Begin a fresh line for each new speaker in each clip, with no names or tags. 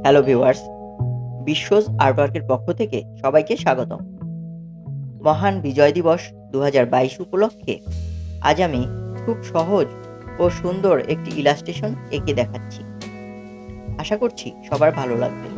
Hello viewers, বিশ্বজ আর্টওয়ার্কের পক্ষ থেকে সবাইকে স্বাগতম। মহান বিজয় দিবস ২০২২ উপলক্ষে আজ আমি খুব সহজ ও সুন্দর একটি ইলাস্ট্রেশন এঁকে দেখাচ্ছি। আশা করছি সবার ভালো লাগবে।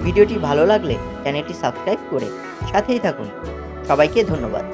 ভিডিওটি ভালো লাগলে চ্যানেলটি সাবস্ক্রাইব করে সাথেই থাকুন। সবাইকে ধন্যবাদ।